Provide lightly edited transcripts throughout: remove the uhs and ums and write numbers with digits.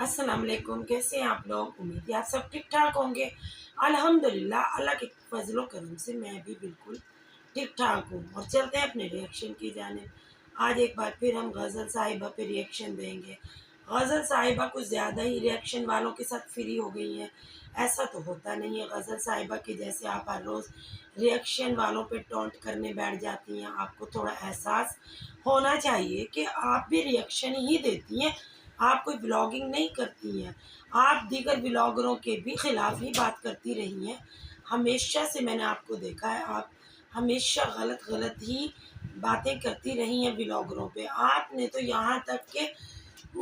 अस्सलाम वालेकुम। कैसे हैं आप लोग? उम्मीद है आप सब ठीक ठाक होंगे। अल्हम्दुलिल्लाह अल्लाह के फजलो करम से मैं भी बिल्कुल ठीक ठाक हूँ। और चलते हैं अपने रिएक्शन की जानिब। आज एक बार फिर हम गज़ल साहिबा पे रिएक्शन देंगे। गज़ल साहिबा कुछ ज़्यादा ही रिएक्शन वालों के साथ फ्री हो गई हैं। ऐसा तो होता नहीं है गज़ल साहिबा के जैसे आप हर रोज़ रिएक्शन वालों पे टॉन्ट करने बैठ जाती हैं। आपको थोड़ा एहसास होना चाहिए कि आप भी रिएक्शन ही देती हैं, आप कोई व्लॉगिंग नहीं करती हैं। आप दीगर व्लॉगरों के भी ख़िलाफ़ ही बात करती रही हैं। हमेशा से मैंने आपको देखा है, आप हमेशा गलत ही बातें करती रही हैं व्लॉगरों पे। आपने तो यहाँ तक कि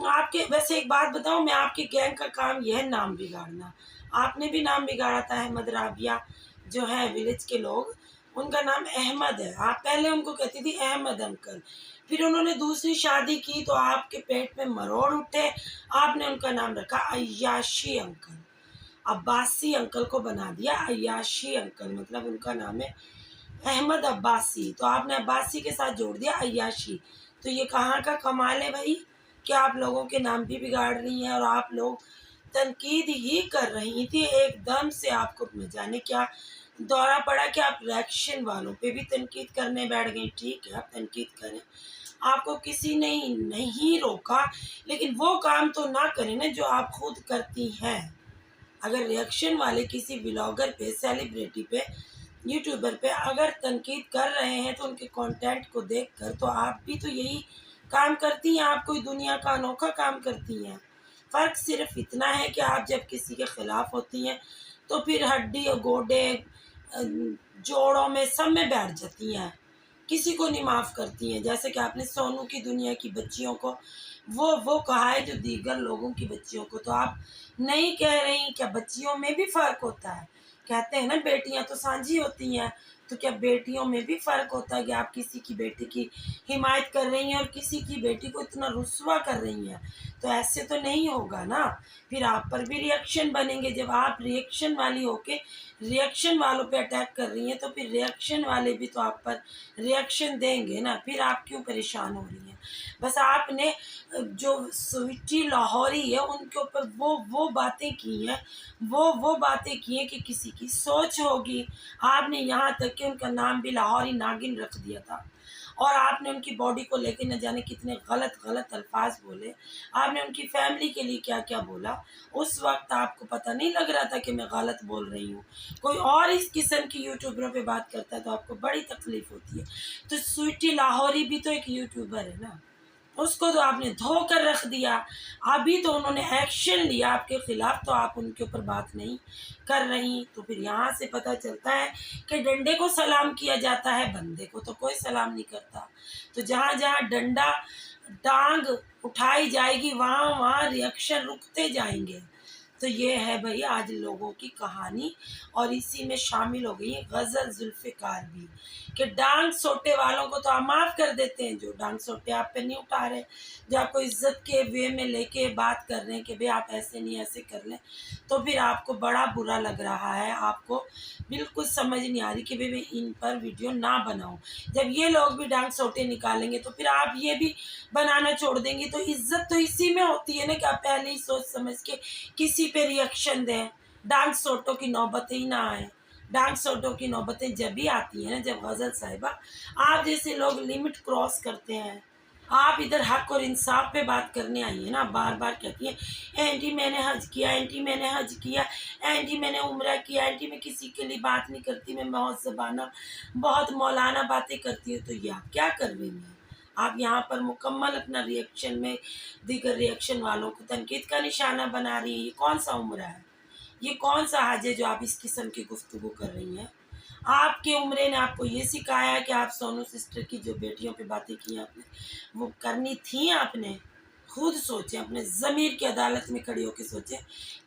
आपके वैसे एक बात बताऊँ, मैं आपकी गैंग का काम यह है नाम बिगाड़ना। आपने भी नाम बिगाड़ा था। अहमद राबिया जो है विलेज के लोग, उनका नाम अहमद है। आप पहले उनको कहती थी अहमद अंकल, फिर उन्होंने दूसरी शादी की तो आपके पेट में मरोड़ उठे। आपने उनका नाम रखा अय्याशी अंकल। अब्बासी अंकल को बना दिया अय्याशी अंकल, मतलब उनका नाम है अहमद अब्बासी, तो आपने अब्बासी के साथ जोड़ दिया अय्याशी। तो ये कहाँ का कमाल है भाई कि आप लोगों के नाम भी बिगाड़ रही हैं और आप लोग तनकीद ही कर रही थी। एकदम से आपको न जाने क्या दौरा पड़ा कि आप रिएक्शन वालों पे भी तनकीद करने बैठ गई। ठीक है, आप तनकीद करें, आपको किसी ने नहीं रोका, लेकिन वो काम तो ना करें ना जो आप खुद करती हैं। अगर रिएक्शन वाले किसी ब्लॉगर पे, सेलिब्रिटी पे, यूट्यूबर पे अगर तनकीद कर रहे हैं तो उनके कंटेंट को देखकर तो आप भी तो यही काम करती हैं। आप कोई दुनिया का अनोखा काम करती हैं। फ़र्क सिर्फ इतना है कि आप जब किसी के ख़िलाफ़ होती हैं तो फिर हड्डी और गोडे जोड़ों में सब में बैठ जाती हैं, किसी को नहीं माफ़ करती हैं। जैसे कि आपने सोनू की दुनिया की बच्चियों को वो कहा है जो दीगर लोगों की बच्चियों को तो आप नहीं कह रही। क्या बच्चियों में भी फ़र्क होता है? कहते हैं ना बेटियां तो साझी होती हैं, तो क्या बेटियों में भी फ़र्क होता है कि आप किसी की बेटी की हिमायत कर रही हैं और किसी की बेटी को इतना रुस्वा कर रही हैं? तो ऐसे तो नहीं होगा ना। फिर आप पर भी रिएक्शन बनेंगे। जब आप रिएक्शन वाली होके रिएक्शन वालों पे अटैक कर रही हैं तो फिर रिएक्शन वाले भी तो आप पर रिएक्शन देंगे ना। फिर आप क्यों परेशान हो रही हैं? बस आपने जो स्वीटी लाहौरी है उनके ऊपर वो बातें की हैं, वो बातें की हैं कि किसी की सोच होगी। आपने यहाँ तक कि उनका नाम भी लाहौरी नागिन रख दिया था और आपने उनकी बॉडी को लेके न जाने कितने गलत अल्फाज बोले। आपने उनकी फैमिली के लिए क्या-क्या बोला। उस वक़्त आपको पता नहीं लग रहा था कि मैं गलत बोल रही हूँ। कोई और इस किस्म की यूट्यूबरों पे बात करता है तो आपको बड़ी तकलीफ़ होती है। तो स्वीटी लाहौरी भी तो एक यूट्यूबर है ना, उसको तो आपने धोकर रख दिया। अभी तो उन्होंने एक्शन लिया आपके ख़िलाफ़ तो आप उनके ऊपर बात नहीं कर रही। तो फिर यहाँ से पता चलता है कि डंडे को सलाम किया जाता है, बंदे को तो कोई सलाम नहीं करता। तो जहाँ-जहाँ डंडा टांग उठाई जाएगी वहाँ रिएक्शन रुकते जाएंगे। तो ये है भई आज लोगों की कहानी और इसी में शामिल हो गई है गज़ल ज़ुल्फ़िकार भी, कि डांग सोटे वालों को तो आप माफ़ कर देते हैं, जो डांग सोटे आप पे नहीं उठा रहे, जो आपको इज़्ज़त के वे में लेके बात कर रहे हैं कि भई आप ऐसे नहीं ऐसे कर लें, तो फिर आपको बड़ा बुरा लग रहा है। आपको बिल्कुल समझ नहीं आ रही कि भई मैं इन पर वीडियो ना बनाऊँ। जब ये लोग भी डांग सोटे निकालेंगे तो फिर आप ये भी बनाना छोड़ देंगी। तो इज़्ज़त तो इसी में होती है ना कि आप पहले ही सोच समझ के किसी पे रिएक्शन दें, डांग सोटों की नौबतें ही ना आएँ। डांग सोटों की नौबतें जब भी आती हैं ना जब गज़ल साहिबा आप जैसे लोग लिमिट क्रॉस करते हैं। आप इधर हक़ और इंसाफ पे बात करने आई हैं ना, बार-बार कहती हैं आंटी मैंने हज किया, आंटी मैंने हज किया, आंटी मैंने उम्रा किया, आंटी मैं किसी के लिए बात नहीं करती, मैं मुहज़्ज़बाना बहुत मौलाना बातें करती हूँ। तो ये आप क्या कर रही हैं? आप यहाँ पर मुकम्मल अपना रिएक्शन में दीगर रिएक्शन वालों को तनकीद का निशाना बना रही हैं। ये कौन-सा उम्रा है? ये कौन-सा हज है जो आप इस किस्म की गुफ्तगू कर रही हैं? आपके उम्रे ने आपको ये सिखाया है कि आप सोनू सिस्टर की जो बेटियों पे बातें की आपने, वो करनी थी आपने? खुद सोचें, अपने ज़मीर की अदालत में खड़ी होके सोचें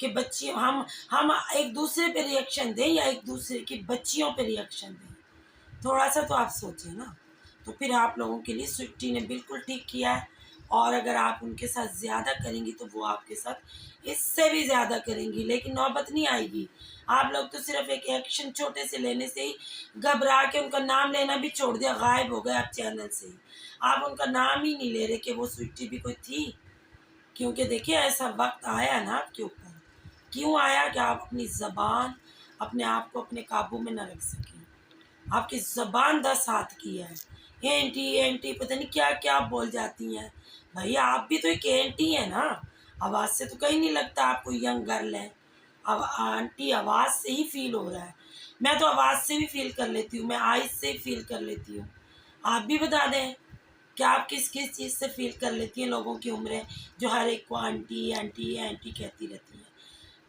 कि बच्ची हम एक-दूसरे पे रिएक्शन दें या एक-दूसरे की बच्चियों पे रिएक्शन दें? थोड़ा-सा तो आप सोचें ना। तो फिर आप लोगों के लिए स्वीटी ने बिल्कुल ठीक किया है और अगर आप उनके साथ ज़्यादा करेंगी तो वो आपके साथ इससे भी ज़्यादा करेंगी, लेकिन नौबत नहीं आएगी। आप लोग तो सिर्फ़ एक एक्शन छोटे से लेने से ही घबरा के उनका नाम लेना भी छोड़ दिया, गायब हो गए आप चैनल से ही। आप उनका नाम ही नहीं ले रहे कि वो स्वीटी भी कोई थी। کیونکہ دیکھیے ایسا وقت آیا نا آپ کے اوپر، کیوں آیا کہ آپ اپنی زبان اپنے آپ کو اپنے قابو میں نہ رکھ سکیں. آپ کی زبان 10 ہاتھ کی ہے. اینٹی اینٹی پتہ نہیں کیا کیا بول جاتی ہیں. بھائی آپ بھی تو ایک اینٹی ہے نا، آواز سے تو کہیں نہیں لگتا آپ کو ینگ گرل ہے. اب آنٹی آواز سے ہی فیل ہو رہا ہے. میں تو آواز سے بھی فیل کر لیتی ہوں، میں آئز سے فیل کر لیتی ہوں. آپ بھی بتا دیں کہ آپ کس کس چیز سے فیل کر لیتی ہیں لوگوں کی عمریں جو ہر ایک کو آنٹی آنٹی آنٹی کہتی رہتی ہیں.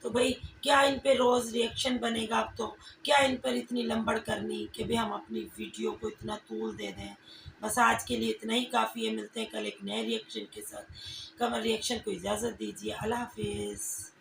تو بھائی کیا ان پہ روز ریئیکشن بنے گا؟ اب تو کیا ان پر اتنی لمبڑ کرنی کہ بھائی ہم اپنی ویڈیو کو اتنا طول دے دیں. بس آج کے لیے اتنا ہی کافی ہے. ملتے ہیں کل ایک نئے ریئیکشن کے ساتھ. کمر ریئیکشن کو اجازت دیجیے. اللہ حافظ.